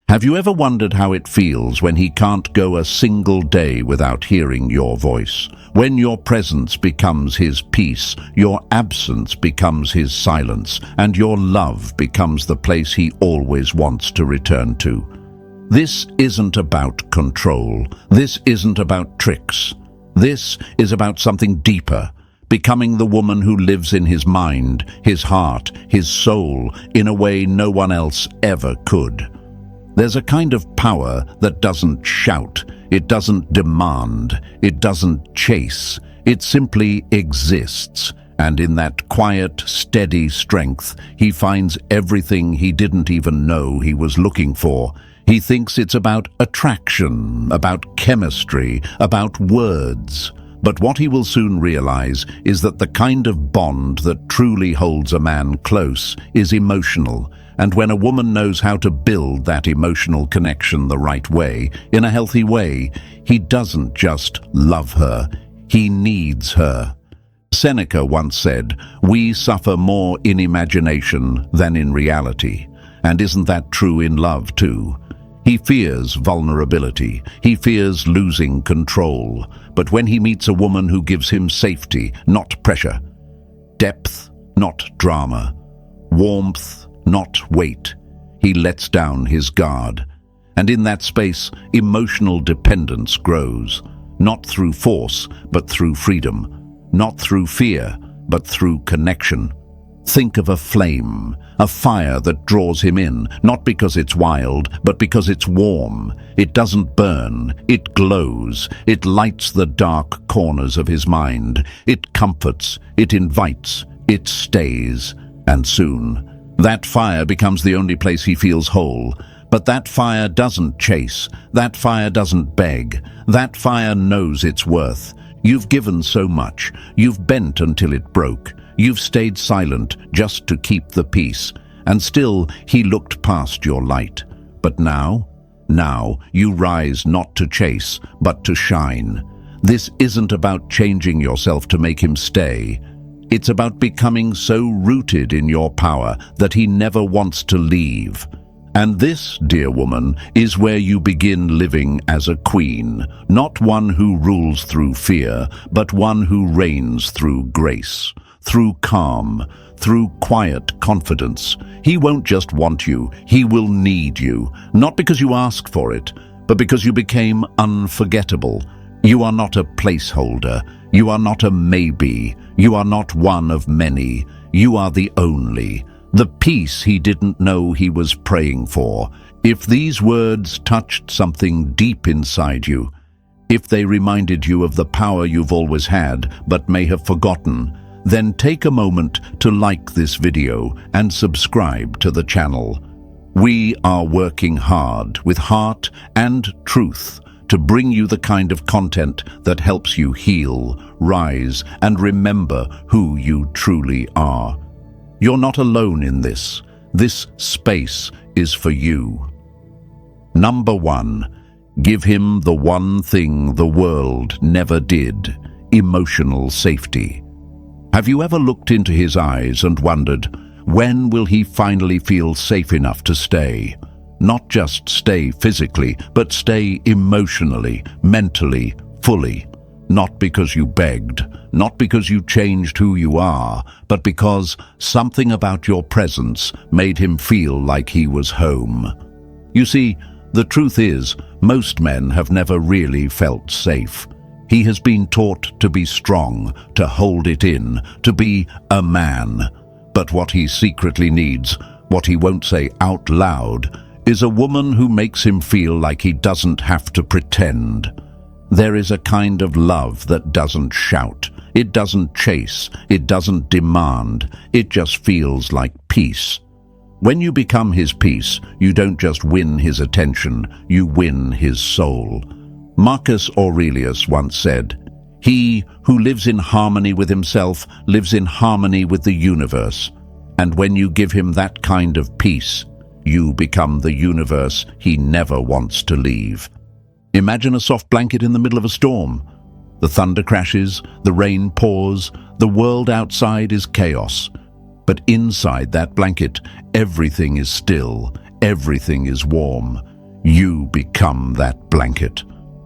Have you ever wondered how it feels when he can't go a single day without hearing your voice? When your presence becomes his peace, your absence becomes his silence, and your love becomes the place he always wants to return to. This isn't about control. This isn't about tricks. This is about something deeper, becoming the woman who lives in his mind, his heart, his soul, in a way no one else ever could. There's a kind of power that doesn't shout, it doesn't demand, it doesn't chase, it simply exists. And in that quiet, steady strength, he finds everything he didn't even know he was looking for. He thinks it's about attraction, about chemistry, about words. But what he will soon realize is that the kind of bond that truly holds a man close is emotional. And when a woman knows how to build that emotional connection the right way, in a healthy way, he doesn't just love her, he needs her. Seneca once said, "We suffer more in imagination than in reality." And isn't that true in love too? He fears vulnerability. He fears losing control. But when he meets a woman who gives him safety, not pressure, depth, not drama, warmth, not weight, he lets down his guard. And in that space, emotional dependence grows, not through force, but through freedom, not through fear, but through connection. Think of a flame, a fire that draws him in, not because it's wild, but because it's warm. It doesn't burn, it glows, it lights the dark corners of his mind. It comforts, it invites, it stays. And soon, that fire becomes the only place he feels whole. But that fire doesn't chase, that fire doesn't beg, that fire knows its worth. You've given so much, you've bent until it broke. You've stayed silent just to keep the peace, and still he looked past your light. But now you rise not to chase, but to shine. This isn't about changing yourself to make him stay. It's about becoming so rooted in your power that he never wants to leave. And this, dear woman, is where you begin living as a queen, not one who rules through fear, but one who reigns through grace. Through calm, through quiet confidence. He won't just want you, he will need you, not because you ask for it, but because you became unforgettable. You are not a placeholder, you are not a maybe, you are not one of many, you are the only, the peace he didn't know he was praying for. If these words touched something deep inside you, if they reminded you of the power you've always had but may have forgotten, then take a moment to like this video and subscribe to the channel. We are working hard with heart and truth to bring you the kind of content that helps you heal, rise, and remember who you truly are. You're not alone in this. This space is for you. Number 1, give him the one thing the world never did: emotional safety. Have you ever looked into his eyes and wondered, when will he finally feel safe enough to stay? Not just stay physically, but stay emotionally, mentally, fully. Not because you begged, not because you changed who you are, but because something about your presence made him feel like he was home. You see, the truth is, most men have never really felt safe. He has been taught to be strong, to hold it in, to be a man. But what he secretly needs, what he won't say out loud, is a woman who makes him feel like he doesn't have to pretend. There is a kind of love that doesn't shout, it doesn't chase, it doesn't demand, it just feels like peace. When you become his peace, you don't just win his attention, you win his soul. Marcus Aurelius once said, "He who lives in harmony with himself lives in harmony with the universe." And when you give him that kind of peace, you become the universe he never wants to leave. Imagine a soft blanket in the middle of a storm. The thunder crashes, the rain pours, the world outside is chaos. But inside that blanket, everything is still, everything is warm. You become that blanket.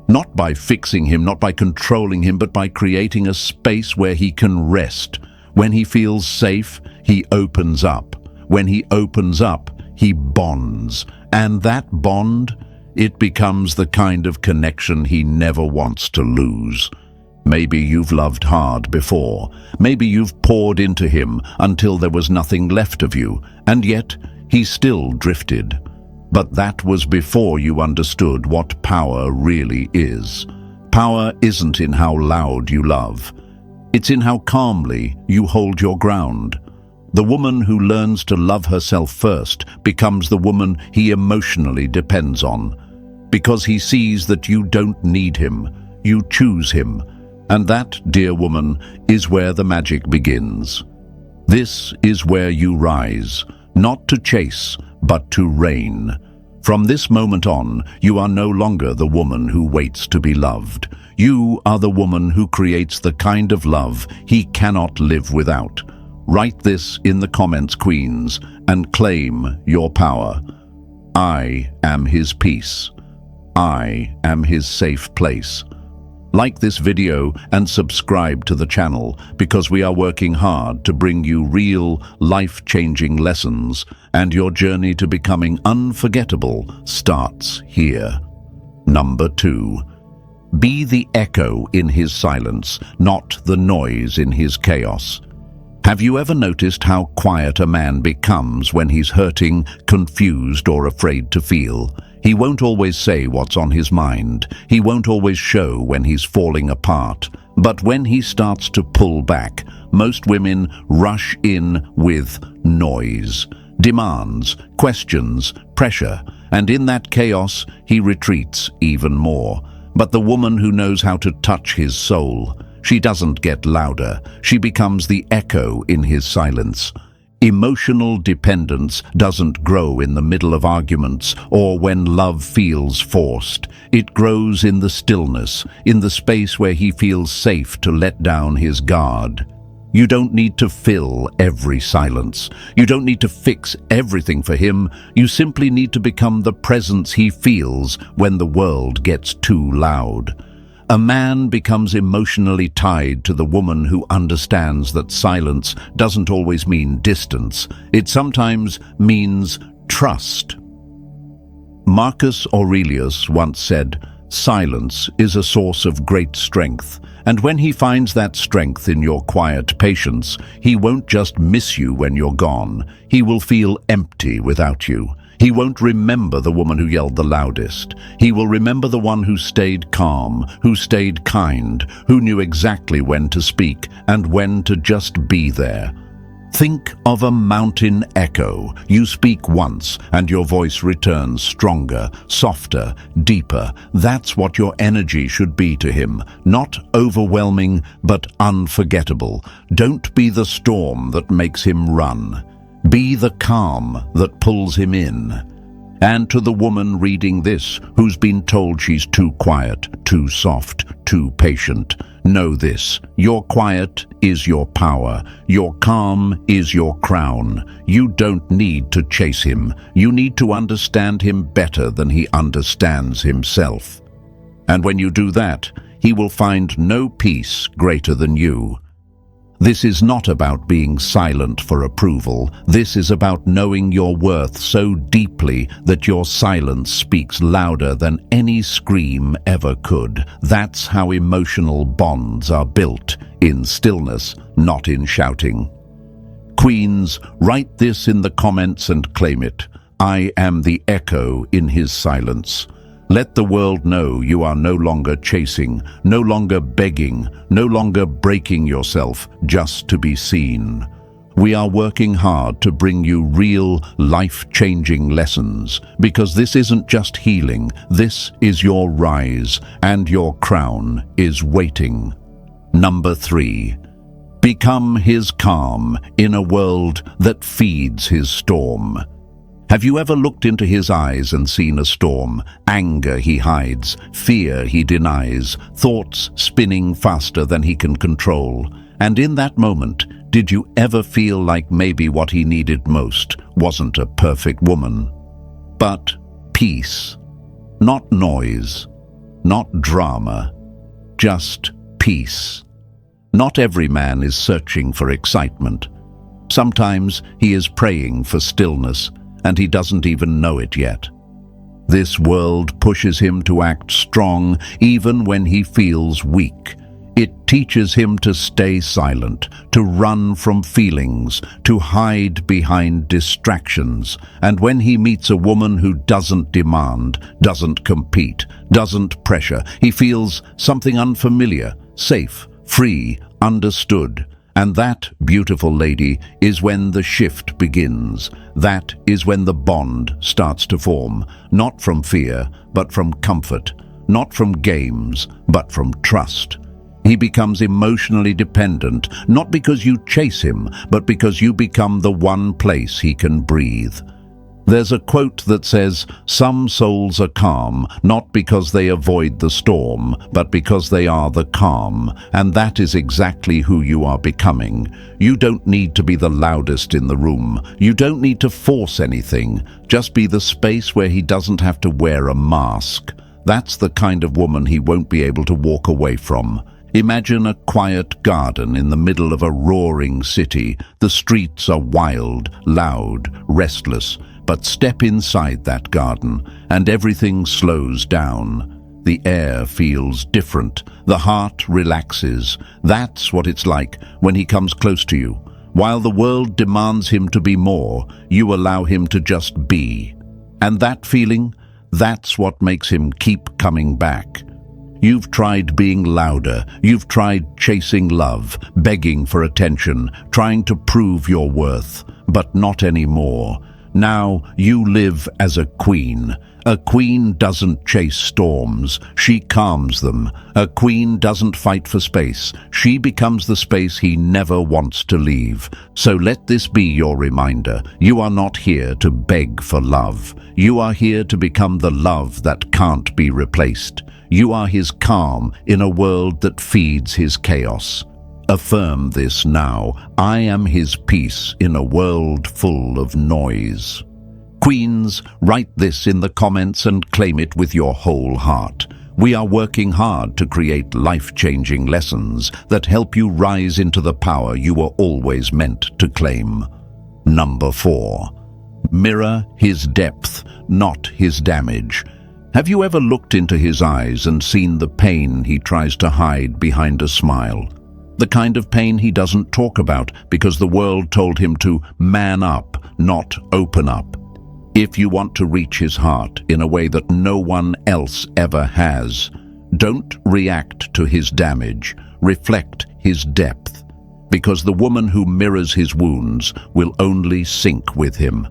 Not by fixing him, not by controlling him, but by creating a space where he can rest. When he feels safe, he opens up. When he opens up, he bonds. And that bond, it becomes the kind of connection he never wants to lose. Maybe you've loved hard before. Maybe you've poured into him until there was nothing left of you, and yet he still drifted. But that was before you understood what power really is. Power isn't in how loud you love. It's in how calmly you hold your ground. The woman who learns to love herself first becomes the woman he emotionally depends on. Because he sees that you don't need him, you choose him. And that, dear woman, is where the magic begins. This is where you rise, not to chase, but to reign. From this moment on, you are no longer the woman who waits to be loved. You are the woman who creates the kind of love he cannot live without. Write this in the comments, queens, and claim your power. I am his peace. I am his safe place. Like this video and subscribe to the channel because we are working hard to bring you real, life-changing lessons, and your journey to becoming unforgettable starts here. Number 2. Be the echo in his silence, not the noise in his chaos. Have you ever noticed how quiet a man becomes when he's hurting, confused, or afraid to feel? He won't always say what's on his mind. He won't always show when he's falling apart. But when he starts to pull back, most women rush in with noise, demands, questions, pressure, and in that chaos, he retreats even more. But the woman who knows how to touch his soul, she doesn't get louder. She becomes the echo in his silence. Emotional dependence doesn't grow in the middle of arguments or when love feels forced. It grows in the stillness, in the space where he feels safe to let down his guard. You don't need to fill every silence. You don't need to fix everything for him. You simply need to become the presence he feels when the world gets too loud. A man becomes emotionally tied to the woman who understands that silence doesn't always mean distance. It sometimes means trust. Marcus Aurelius once said, "Silence is a source of great strength." And when he finds that strength in your quiet patience, he won't just miss you when you're gone. He will feel empty without you. He won't remember the woman who yelled the loudest. He will remember the one who stayed calm, who stayed kind, who knew exactly when to speak and when to just be there. Think of a mountain echo. You speak once and your voice returns stronger, softer, deeper. That's what your energy should be to him. Not overwhelming, but unforgettable. Don't be the storm that makes him run. Be the calm that pulls him in. And to the woman reading this, who's been told she's too quiet, too soft, too patient, know this: your quiet is your power. Your calm is your crown. You don't need to chase him. You need to understand him better than he understands himself. And when you do that, he will find no peace greater than you. This is not about being silent for approval. This is about knowing your worth so deeply that your silence speaks louder than any scream ever could. That's how emotional bonds are built, in stillness, not in shouting. Queens, write this in the comments and claim it. I am the echo in his silence. Let the world know you are no longer chasing, no longer begging, no longer breaking yourself just to be seen. We are working hard to bring you real, life-changing lessons, because this isn't just healing, this is your rise, and your crown is waiting. Number 3. Become his calm in a world that feeds his storm. Have you ever looked into his eyes and seen a storm? Anger he hides, fear he denies, thoughts spinning faster than he can control. And in that moment, did you ever feel like maybe what he needed most wasn't a perfect woman, but peace? Not noise, not drama, just peace. Not every man is searching for excitement. Sometimes he is praying for stillness, and he doesn't even know it yet. This world pushes him to act strong even when he feels weak. It teaches him to stay silent, to run from feelings, to hide behind distractions. And when he meets a woman who doesn't demand, doesn't compete, doesn't pressure, he feels something unfamiliar, safe, free, understood. And that, beautiful lady, is when the shift begins. That is when the bond starts to form, not from fear, but from comfort, not from games, but from trust. He becomes emotionally dependent, not because you chase him, but because you become the one place he can breathe. There's a quote that says, "Some souls are calm, not because they avoid the storm, but because they are the calm." And that is exactly who you are becoming. You don't need to be the loudest in the room. You don't need to force anything. Just be the space where he doesn't have to wear a mask. That's the kind of woman he won't be able to walk away from. Imagine a quiet garden in the middle of a roaring city. The streets are wild, loud, restless. But step inside that garden, and everything slows down. The air feels different. The heart relaxes. That's what it's like when he comes close to you. While the world demands him to be more, you allow him to just be. And that feeling, that's what makes him keep coming back. You've tried being louder. You've tried chasing love, begging for attention, trying to prove your worth, but not anymore. Now you live as a queen. A queen doesn't chase storms, she calms them. A queen doesn't fight for space, she becomes the space he never wants to leave. So let this be your reminder. You are not here to beg for love. You are here to become the love that can't be replaced. You are his calm in a world that feeds his chaos. Affirm this now. I am his peace in a world full of noise. Queens, write this in the comments and claim it with your whole heart. We are working hard to create life-changing lessons that help you rise into the power you were always meant to claim. Number 4. Mirror his depth, not his damage. Have you ever looked into his eyes and seen the pain he tries to hide behind a smile? The kind of pain he doesn't talk about because the world told him to man up, not open up. If you want to reach his heart in a way that no one else ever has, don't react to his damage, reflect his depth. Because the woman who mirrors his wounds will only sink with him.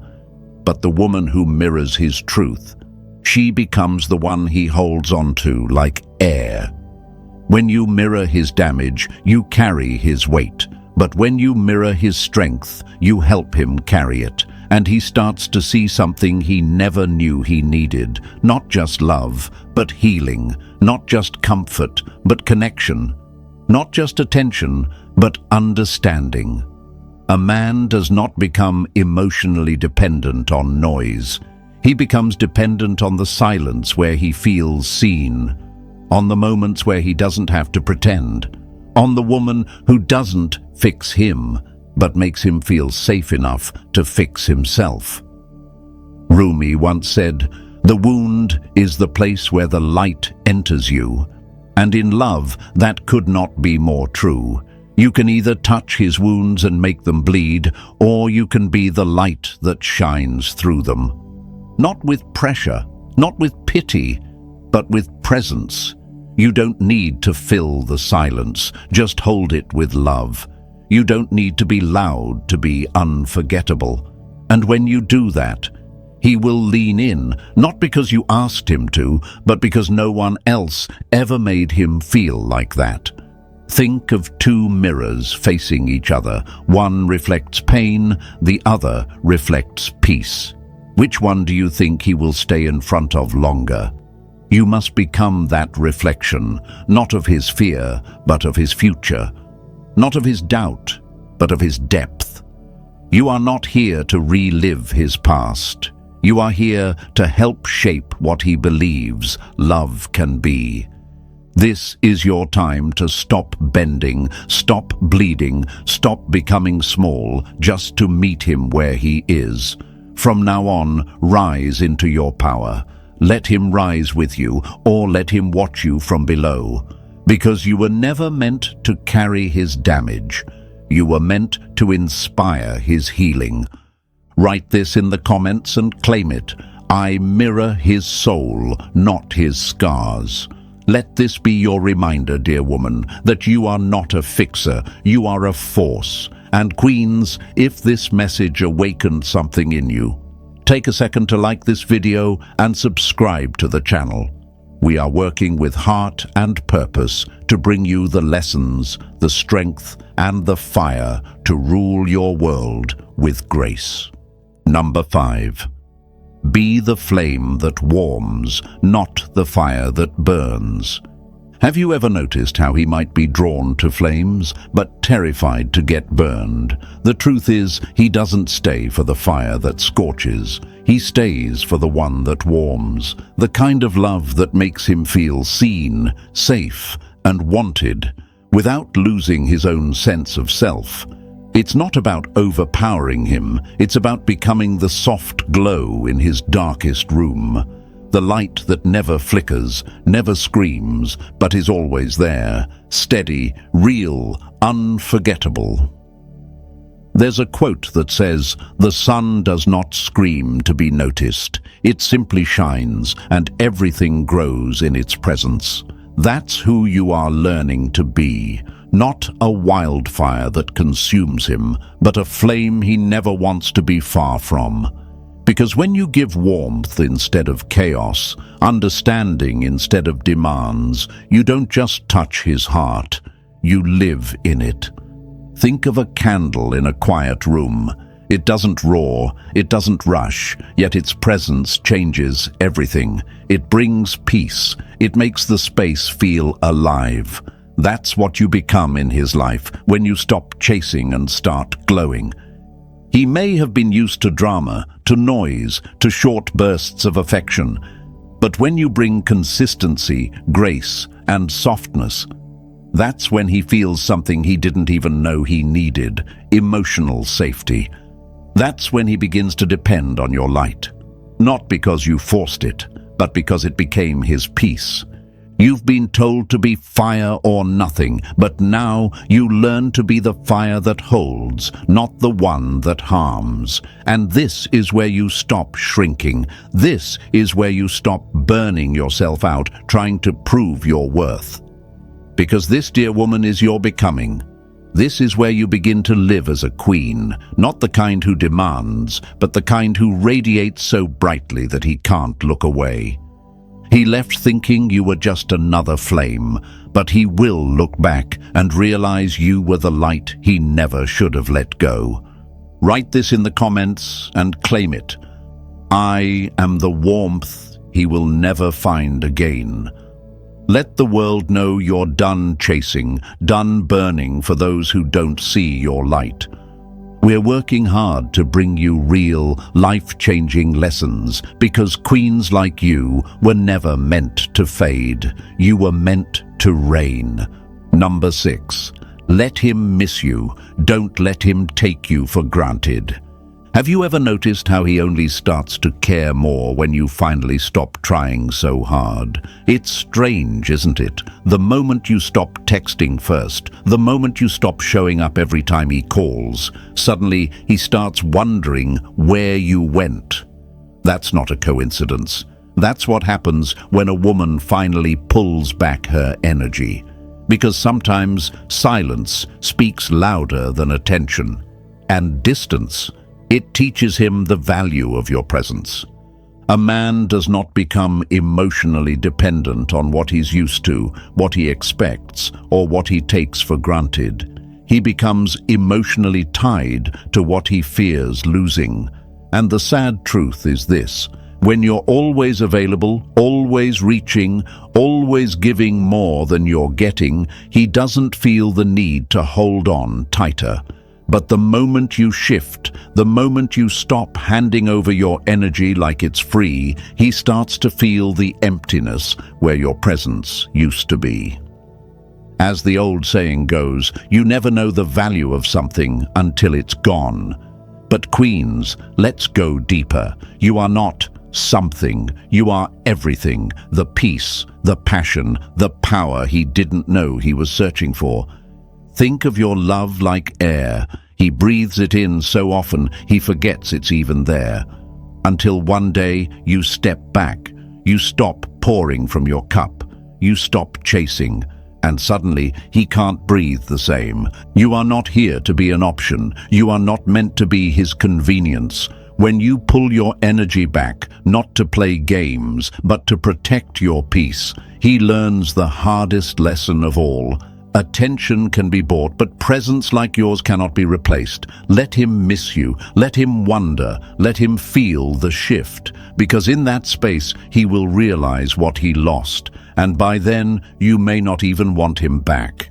But the woman who mirrors his truth, she becomes the one he holds onto like air. When you mirror his damage, you carry his weight. But when you mirror his strength, you help him carry it. And he starts to see something he never knew he needed. Not just love, but healing. Not just comfort, but connection. Not just attention, but understanding. A man does not become emotionally dependent on noise. He becomes dependent on the silence where he feels seen. On the moments where he doesn't have to pretend. On the woman who doesn't fix him, but makes him feel safe enough to fix himself. Roomie once said, "The wound is the place where the light enters you." And in love, that could not be more true. You can either touch his wounds and make them bleed, or you can be the light that shines through them. Not with pressure, not with pity, but with presence. You don't need to fill the silence, just hold it with love. You don't need to be loud to be unforgettable. And when you do that, he will lean in, not because you asked him to, but because no one else ever made him feel like that. Think of two mirrors facing each other. One reflects pain, the other reflects peace. Which one do you think he will stay in front of longer? You must become that reflection, not of his fear, but of his future. Not of his doubt, but of his depth. You are not here to relive his past. You are here to help shape what he believes love can be. This is your time to stop bending, stop bleeding, stop becoming small just to meet him where he is. From now on, rise into your power. Let him rise with you, or let him watch you from below. Because you were never meant to carry his damage. You were meant to inspire his healing. Write this in the comments and claim it. I mirror his soul, not his scars. Let this be your reminder, dear woman, that you are not a fixer, you are a force. And queens, if this message awakened something in you, take a second to like this video and subscribe to the channel. We are working with heart and purpose to bring you the lessons, the strength, and the fire to rule your world with grace. Number 5. Be the flame that warms, not the fire that burns. Have you ever noticed how he might be drawn to flames, but terrified to get burned? The truth is, he doesn't stay for the fire that scorches. He stays for the one that warms, the kind of love that makes him feel seen, safe, and wanted, without losing his own sense of self. It's not about overpowering him, it's about becoming the soft glow in his darkest room. The light that never flickers, never screams, but is always there, steady, real, unforgettable. There's a quote that says, "The sun does not scream to be noticed. It simply shines, and everything grows in its presence." That's who you are learning to be. Not a wildfire that consumes him, but a flame he never wants to be far from. Because when you give warmth instead of chaos, understanding instead of demands, you don't just touch his heart, you live in it. Think of a candle in a quiet room. It doesn't roar, it doesn't rush, yet its presence changes everything. It brings peace, it makes the space feel alive. That's what you become in his life when you stop chasing and start glowing. He may have been used to drama, to noise, to short bursts of affection, but when you bring consistency, grace, and softness, that's when he feels something he didn't even know he needed, emotional safety. That's when he begins to depend on your light. Not because you forced it, but because it became his peace. You've been told to be fire or nothing, but now you learn to be the fire that holds, not the one that harms. And this is where you stop shrinking. This is where you stop burning yourself out, trying to prove your worth. Because this, dear woman, is your becoming. This is where you begin to live as a queen, not the kind who demands, but the kind who radiates so brightly that he can't look away. He left thinking you were just another flame, but he will look back and realize you were the light he never should have let go. Write this in the comments and claim it. I am the warmth he will never find again. Let the world know you're done chasing, done burning for those who don't see your light. We're working hard to bring you real, life-changing lessons because queens like you were never meant to fade. You were meant to reign. Number 6. Let him miss you. Don't let him take you for granted. Have you ever noticed how he only starts to care more when you finally stop trying so hard? It's strange, isn't it? The moment you stop texting first, the moment you stop showing up every time he calls, suddenly he starts wondering where you went. That's not a coincidence. That's what happens when a woman finally pulls back her energy. Because sometimes silence speaks louder than attention. And distance, it teaches him the value of your presence. A man does not become emotionally dependent on what he's used to, what he expects, or what he takes for granted. He becomes emotionally tied to what he fears losing. And the sad truth is this: when you're always available, always reaching, always giving more than you're getting, he doesn't feel the need to hold on tighter. But the moment you shift, the moment you stop handing over your energy like it's free, he starts to feel the emptiness where your presence used to be. As the old saying goes, you never know the value of something until it's gone. But queens, let's go deeper. You are not something. You are everything. The peace, the passion, the power he didn't know he was searching for. Think of your love like air. He breathes it in so often he forgets it's even there. Until one day you step back. You stop pouring from your cup. You stop chasing. And suddenly he can't breathe the same. You are not here to be an option. You are not meant to be his convenience. When you pull your energy back, not to play games, but to protect your peace, he learns the hardest lesson of all. Attention can be bought, but presence like yours cannot be replaced. Let him miss you. Let him wonder. Let him feel the shift. Because in that space, he will realize what he lost. And by then, you may not even want him back.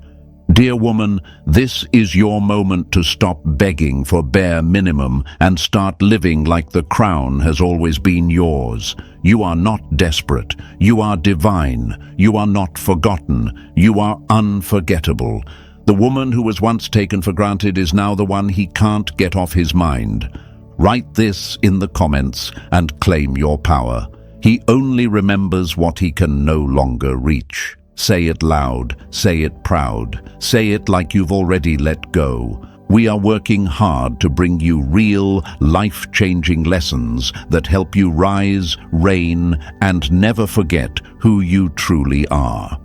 Dear woman, this is your moment to stop begging for bare minimum and start living like the crown has always been yours. You are not desperate. You are divine. You are not forgotten. You are unforgettable. The woman who was once taken for granted is now the one he can't get off his mind. Write this in the comments and claim your power. He only remembers what he can no longer reach. Say it loud, say it proud, say it like you've already let go. We are working hard to bring you real, life-changing lessons that help you rise, reign, and never forget who you truly are.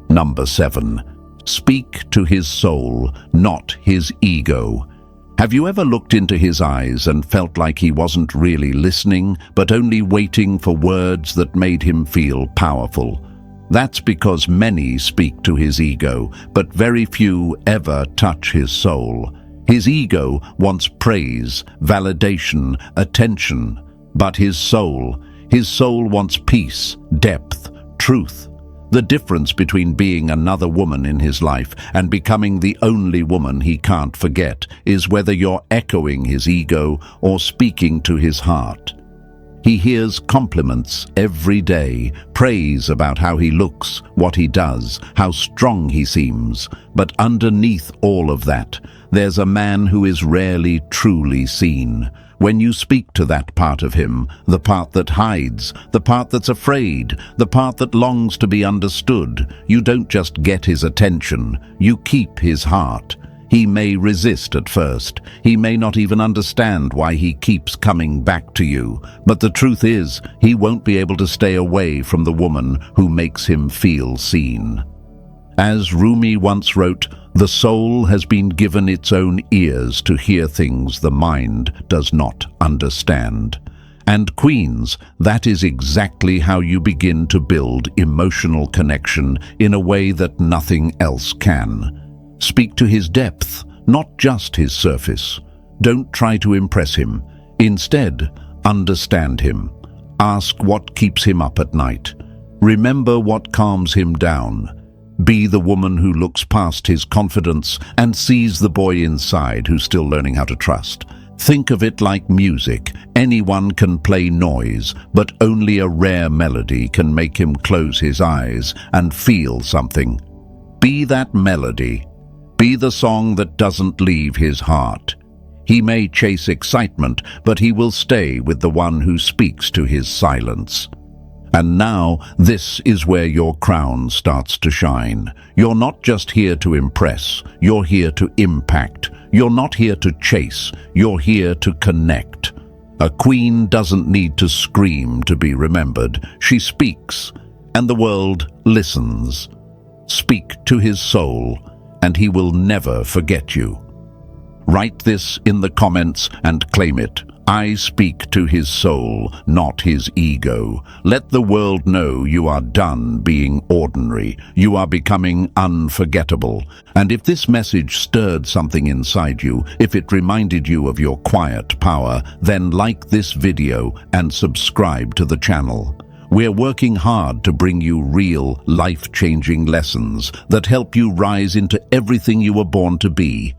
Number 7. Speak to his soul, not his ego. Have you ever looked into his eyes and felt like he wasn't really listening, but only waiting for words that made him feel powerful? That's because many speak to his ego, but very few ever touch his soul. His ego wants praise, validation, attention, but his soul wants peace, depth, truth. The difference between being another woman in his life and becoming the only woman he can't forget is whether you're echoing his ego or speaking to his heart. He hears compliments every day, praise about how he looks, what he does, how strong he seems. But underneath all of that, there's a man who is rarely truly seen. When you speak to that part of him, the part that hides, the part that's afraid, the part that longs to be understood, you don't just get his attention, you keep his heart. He may resist at first. He may not even understand why he keeps coming back to you. But the truth is, he won't be able to stay away from the woman who makes him feel seen. As Roomie once wrote, the soul has been given its own ears to hear things the mind does not understand. And queens, that is exactly how you begin to build emotional connection in a way that nothing else can. Speak to his depth, not just his surface. Don't try to impress him. Instead, understand him. Ask what keeps him up at night. Remember what calms him down. Be the woman who looks past his confidence and sees the boy inside who's still learning how to trust. Think of it like music. Anyone can play noise, but only a rare melody can make him close his eyes and feel something. Be that melody. Be the song that doesn't leave his heart. He may chase excitement, but he will stay with the one who speaks to his silence. And now, this is where your crown starts to shine. You're not just here to impress, you're here to impact. You're not here to chase, you're here to connect. A queen doesn't need to scream to be remembered. She speaks, and the world listens. Speak to his soul, and he will never forget you. Write this in the comments and claim it. I speak to his soul, not his ego. Let the world know you are done being ordinary. You are becoming unforgettable. And if this message stirred something inside you, if it reminded you of your quiet power, then like this video and subscribe to the channel. We're working hard to bring you real, life-changing lessons that help you rise into everything you were born to be.